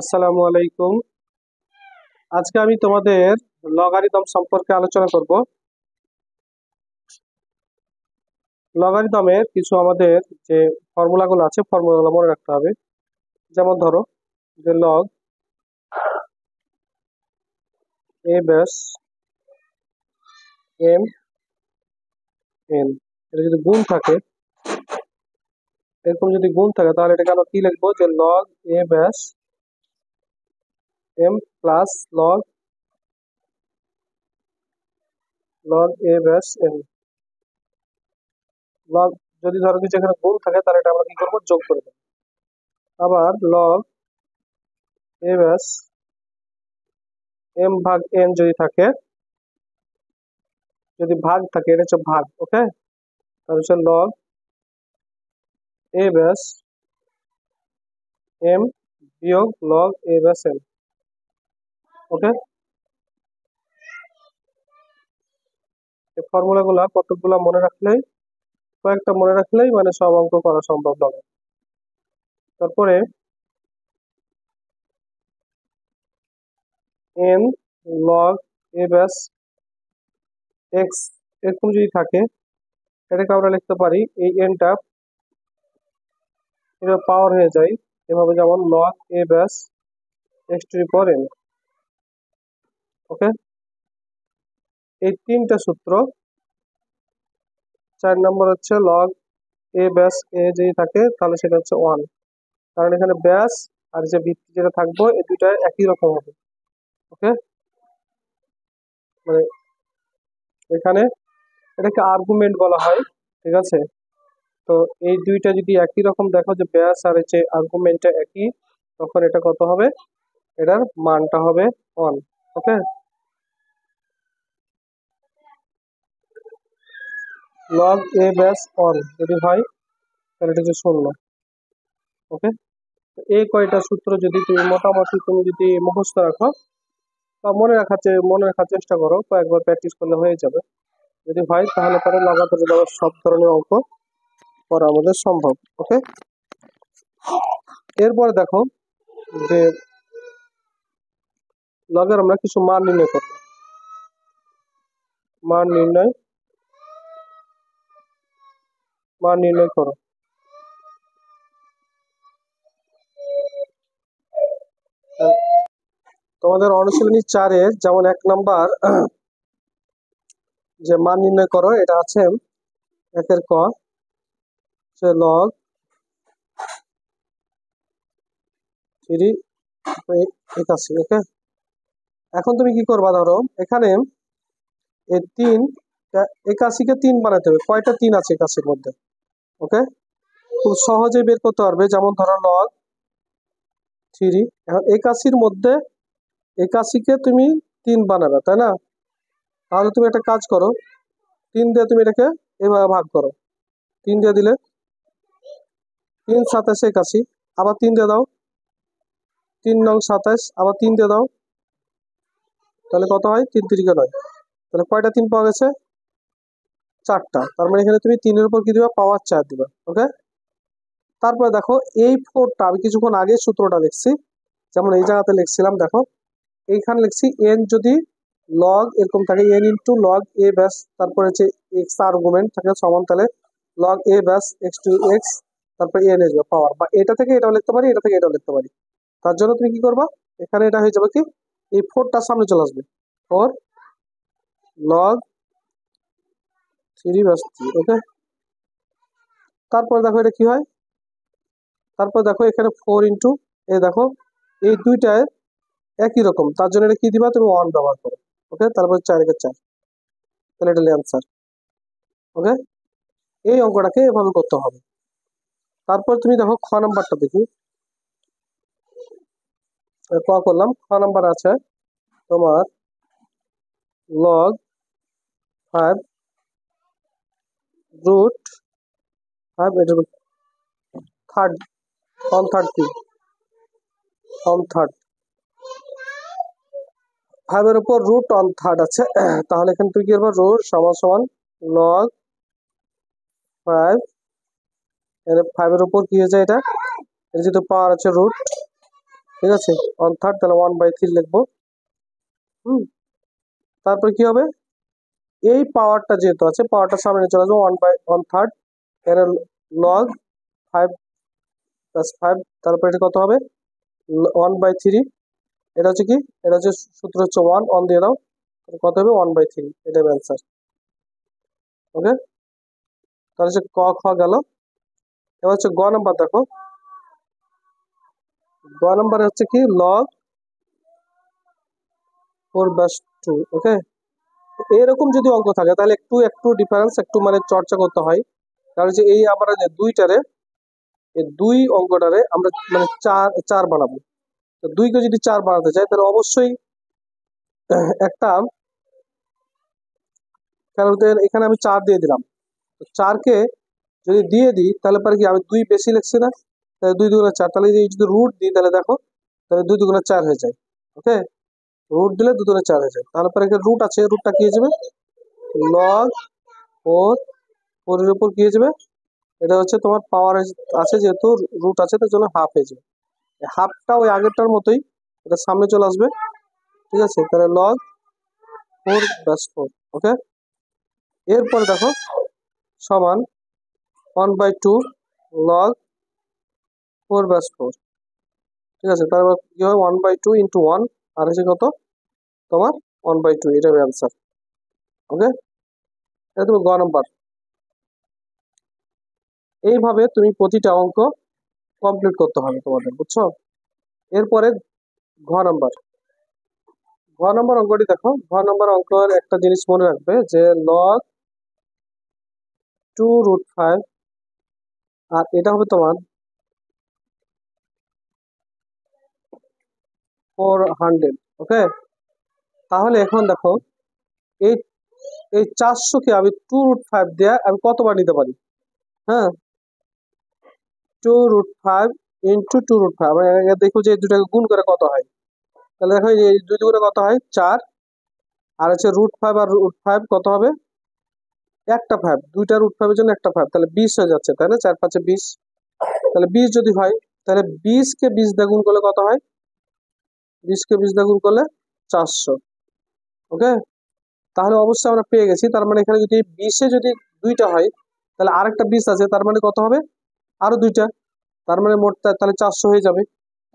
আসসালামু আলাইকুম। আজকে আমি তোমাদের লগারিদম সম্পর্কে আলোচনা করব। লগারিদমের কিছু আমাদের যে ফর্মুলাগুলো আছে ফর্মুলাগুলো মনে রাখতে হবে। যেমন ধরো যে log a base M N, এটা যদি গুণ থাকে, এরকম যদি গুণ থাকে তাহলে এটাকে আমরা কি লিখবো, যে log a base m plus log log a base m. Log যদি ধরো কিছু এখানে গুণ থাকে তাহলে এটা আমরা কি করবো, যোগ করে দেবো। আবার লগ এ বেস এম ভাগ এন যদি থাকে, যদি ভাগ থাকে, এটা হচ্ছে ভাগ, ওকে। তাহলে হচ্ছে লগ এ ব্যাস এম বিয়োগ লগ এ ব্যাস এম, ওকে। এই ফর্মুলাগুলা কতগুলা মনে রাখলেই, কয়েকটা মনে রাখলেই মানে সব অঙ্ক করা সম্ভব হবে। তারপরে N log a base x, এরকম যদি থাকে, এটাকে আমরা লিখতে পারি এই এনটা এভাবে পাওয়ার হয়ে যায় এভাবে, যেমন log a base x to the power n, okay. এই তিনটা সূত্র। 4 নম্বর হচ্ছে লগ এ ব্যাস এ যদি থাকে তাহলে সেটা হচ্ছে 1, কারণ এখানে ব্যাস আর যে ভিত্তি যেটা থাকবো এই দুইটা একই রকম হবে, ওকে। মানে এখানে এটাকে আর্গুমেন্ট বলা হয়, ঠিক আছে। তো এই দুইটা যদি একই রকম দেখো, যে ব্যাস আর হচ্ছে আর্গুমেন্টটা একই, তখন এটা কত হবে, এটার মানটা হবে 1, ওকে। লগ এ ব্যাস 1 যদি হয় তাহলে এটা হচ্ছে 0, ওকে। এই কয়টা সূত্র যদি তুমি মোটামুটি তুমি যদি মুখস্থ রাখো বা মনে রাখার চেষ্টা করো, কয়েকবার প্র্যাকটিস করলে হয়ে যাবে। যদি হয় তাহলে পরে লাগাতার দেওয়ার সব ধরনের অঙ্ক করা আমাদের সম্ভব, ওকে। এরপরে দেখো যে লগের আমরা কিছু মান নির্ণয় করব। মান নির্ণয় করো। তোমাদের অনুশীলনী 4-এর যেমন 1 নম্বর যে মান নির্ণয় করো, এটা আছে 1-এর ক, সে লগ 3 ওকে। এখন তুমি কি করবা, ধরো এখানে এই 81-কে 3 বানাতে হবে। কয়টা 3 আছে 81-র মধ্যে, ওকে। খুব সহজে বের করতে পারবে। যেমন ধরো লগ 3, এখন 81-র মধ্যে 81-কে তুমি 3 বানাবে, তাই না? তাহলে তুমি একটা কাজ করো, 3 দিয়ে তুমি এটাকে এভাবে ভাগ করো। 3 দিয়ে দিলে 3 27 81, আবার 3 দিয়ে দাও, 3 নং 27, আবার 3 দিয়ে দাও, তাহলে কত হয়, 3 3 9। তাহলে কয়টা 3 পাওয়া গেছে, 4টা। তার মানে এখানে তুমি 3-এর উপর কি দিবা, পাওয়ার 4 দিবা, ওকে। তারপরে দেখো এই 4টা আমি কিছুক্ষণ আগে সূত্রটা লিখছি, যেমন এই জায়গাতে লিখছিলাম, দেখো এইখানে লিখছি এন যদি লগ এরকম থাকে, এন ইন্টু লগ এ ব্যাস, তারপরে হচ্ছে এক্স আর্গুমেন্ট থাকে সমান, তাহলে log a base x two x, তারপরে এন আসবে পাওয়ার, বা এটা থেকে এটাও লিখতে পারি, এটা থেকে এটাও লিখতে পারি। তার জন্য তুমি কি করবা, এখানে এটা হয়ে যাবে কি, এই 4টা সামনে চলে আসবে, 4 লগ 3 ব্যাস 3, ওকে। তারপর দেখো এটা কি হয়, তারপর দেখো এখানে 4 ইন্টু, এই দেখো এই দুইটায় একই রকম, তার জন্য এটা কি দিবা, তুমি 1 ব্যবহার করো, ওকে। তারপর 4 4, তাহলে এটা অ্যান্সার, ওকে। এই অঙ্কটাকে এভাবে করতে হবে। তারপর তুমি দেখো খ নাম্বারটা দেখি, ক করলাম, খ নাম্বার আছে তোমার লগ 5 রুট 5, এটার থার্ড, অন থার্ড কি, অন থার্ড 5-এর উপর রুট অন থার্ড আছে। তাহলে এখানে তুমি কি করবো, রুট সমান সমান লগ 5, এর 5-এর উপর কি হয়ে যায়, এটা যেহেতু পাওয়ার আছে রুট, ঠিক আছে, 1/3 তাহলে 1/3 লিখবো। তারপর কি হবে, এই পাওয়ারটা যেহেতু আছে পাওয়ারটা সামনে চলে আসবে 1/1/3 এর লগ 5 + 5, তারপর এটা কত হবে 1/3। এটা হচ্ছে কি, এটা হচ্ছে সূত্র হচ্ছে 1 দিয়ে দাও, কত হবে 1/3, এটা হবে অ্যান্সার। ওকে, তাহলে হচ্ছে ক খ গেল। এবার হচ্ছে গ নাম্বার, দেখো গ নাম্বারে হচ্ছে কি লগ 4/2। ওকে, এরকম যদি অঙ্ক থাকে তাহলে একটু একটু ডিফারেন্স একটু মানে চর্চা করতে হয়। কারণ যে এই আমরা যে দুইটারে, এই দুই অঙ্কটারে আমরা মানে চার চার বানাবো। তো দুইকে যদি চার বানাতে চাই তাহলে অবশ্যই একটা, কারণ এখানে আমি 4 দিয়ে দিলাম, তো 4কে যদি দিয়ে দিই তাহলে পরে কি আমি 2 বেশি লিখছি না, তাহলে 2 2 4, তাহলে এই যদি রুট দিই তাহলে দেখো, তাহলে 2 2 4 হয়ে যায়। ওকে, রুট দিলে 2 2 4 হয়ে যায়, তাহলে পরে এখানে রুট আছে, রুটটা কি হয়ে যাবে লগ 4 এর উপর কি হয়ে যাবে, এটা হচ্ছে তোমার পাওয়ার আছে যেহেতু রুট আছে তার জন্য হাফ হয়ে যাবে। হাফটা ওই আগেরটার মতোই, এটা সামনে চলে আসবে। ঠিক আছে, তাহলে লগ 4/4। ওকে, এরপরে দেখো সমান 1/2 লগ 4/4। ঠিক আছে, তারপর কি হয় 1/2 ইন্টু 1, আর হচ্ছে কত তোমার 1/2, এটা হবে অ্যান্সার। ওকে, এটা তুমি গ নাম্বার। এইভাবে তুমি প্রতিটা অঙ্ক কমপ্লিট করতে হবে তোমাদের, বুঝছো? এরপরে ঘ নাম্বার, ঘ নাম্বার অঙ্কটি দেখো। ঘ নাম্বার অঙ্কের একটা জিনিস মনে রাখবে যে লগ 2√5, আর এটা হবে তোমার 400। ওকে, তাহলে এখন দেখো এই এই 400-কে আমি 2√5 দিয়ে আমি কতবার নিতে পারি? হ্যাঁ, 2√5 ইন্টু 2√5, দেখো যে এই দুটাকে গুণ করে কত হয়। তাহলে দেখো এই দুই দুগুণে কত হয় 4, আর হচ্ছে √5 আর √5 কত হবে একটা 5, দুইটা √5 এর জন্য একটা 5, তাহলে 20 হয়ে যাচ্ছে, তাই না? 4 5 20, তাহলে 20 যদি হয় তাহলে 20-কে 20 দিয়ে গুণ করলে কত হয়, 20-কে 20 দিয়ে গুণ করলে 400। ওকে, তাহলে অবশ্যই আমরা পেয়ে গেছি। তার মানে এখানে যদি 20-এ যদি দুইটা হয় তাহলে আরেকটা 20 আছে, তার মানে কত হবে আরো দুইটা, তার মানে মোট তাহলে 400 হয়ে যাবে।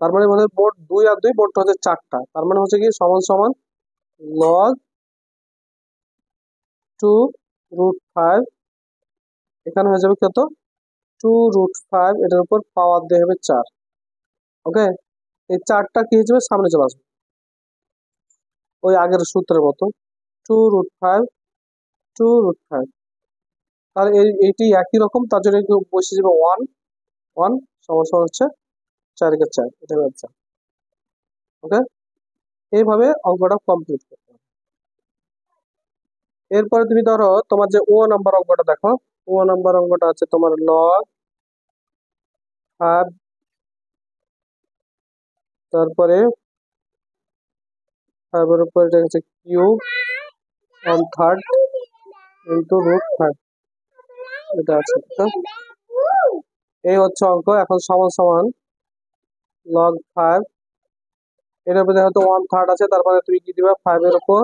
তার মানে মোট 2 আর 2 মোট হচ্ছে 4টা, তার মানে হচ্ছে কি সমান সমান লগ 2√5, এখানে হয়ে যাবে কত 2√5, এটার উপর পাওয়ার দিয়ে হবে 4। ওকে, এই 4টা কি হয়ে যাবে সামনে চলে আসবে ওই আগের সূত্রের মতো 2√5 2√5, তাহলে এইটি একই রকম, তার জন্য বসে যাবে 1 1 সমান সমান হচ্ছে 4 4, এটা হবে আনসার। ওকে, এইভাবে অঙ্কটা কমপ্লিট করতে হবে। এরপরে তুমি ধরো তোমার যে ও নাম্বার অঙ্কটা দেখো, ও নাম্বার অঙ্কটা আছে তোমার লগ 5, তারপরে 5 এর উপর এটা হচ্ছে কিউব 1/3 ইন্টু √5, এটা আছে। এই হচ্ছে অঙ্ক। এখন সমান সমান লগ 5, এটার উপরে হয়তো 1/3 আছে, তারপরে তুমি কি দিবা 5 এর উপর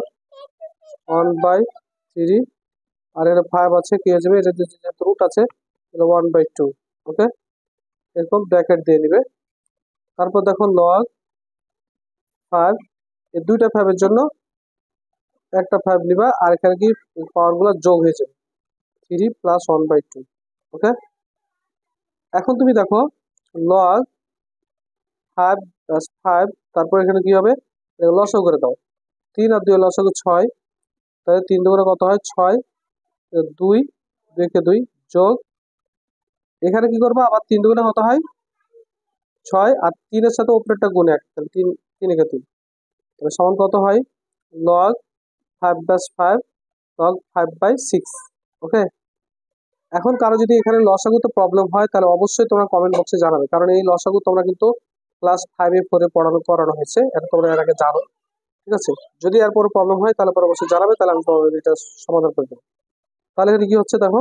1/3, আর এটা 5 আছে কি হয়ে যাবে, এটা যেহেতু রুট আছে 1/2। ওকে, এরকম ব্র্যাকেট দিয়ে নিবে। তারপর দেখো লগ 5, এই দুইটা 5 এর জন্য একটা 5 নিবা, আর এখানে কি পাওয়ার গুলো যোগ হয়ে যাবে 3 + 1/2। ওকে, এখন তুমি দেখো লগ 5 + 5, তারপর এখানে কি হবে লসাগু করে দাও, 3 আর 2 লসাগু 6, তাহলে 3 দুগুণে কত হয় 6, 2 2 কে 2 যোগ, এখানে কি করবো আবার 3 দুগুণে কত হয় 6, আর 3 এর সাথে উপরেরটা গুণ 1, তাহলে 3 3 একে 3, তাহলে সমান কত হয় লগ 5/5 লগ 5/6। ওকে, এখন কারো যদি এখানে লসাগুতে প্রবলেম হয় তাহলে অবশ্যই তোমরা কমেন্ট বক্সে জানাবে, কারণ এই লসাগু তোমরা কিন্তু ক্লাস 5-এ 4-এ করানো হয়েছে, এটা তোমরা এর আগে জানো। ঠিক আছে, যদি এরপরে প্রবলেম হয় তাহলে পরে অবশ্যই জানাবে, তাহলে আমি তোমাদের এটা সমাধান করে দেবো। তাহলে এখানে কি হচ্ছে দেখো,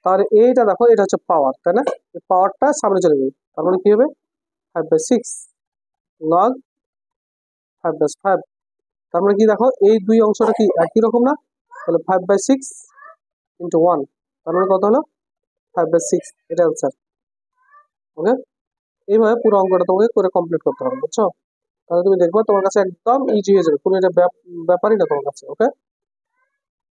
তাহলে এইটা দেখো এটা হচ্ছে পাওয়ার, তাই না? এই পাওয়ারটা সামনে চলে যাবে, তার মানে কি হবে 5/6 লগ 5/5। তার মানে কি দেখো এই দুই অংশটা কি একই রকম না? তাহলে 5/6 ইন্টু 1, তার মানে কত হলো? 5/6, এটা অ্যান্সার। ওকে, এইভাবে পুরো অঙ্কটা তোমাকে করে কমপ্লিট করতে হবে, বুঝছো? তাহলে তুমি দেখবে তোমার কাছে একদম ইজি হয়ে যাবে, কোনো এটা ব্যাপারই না তোমার কাছে। ওকে।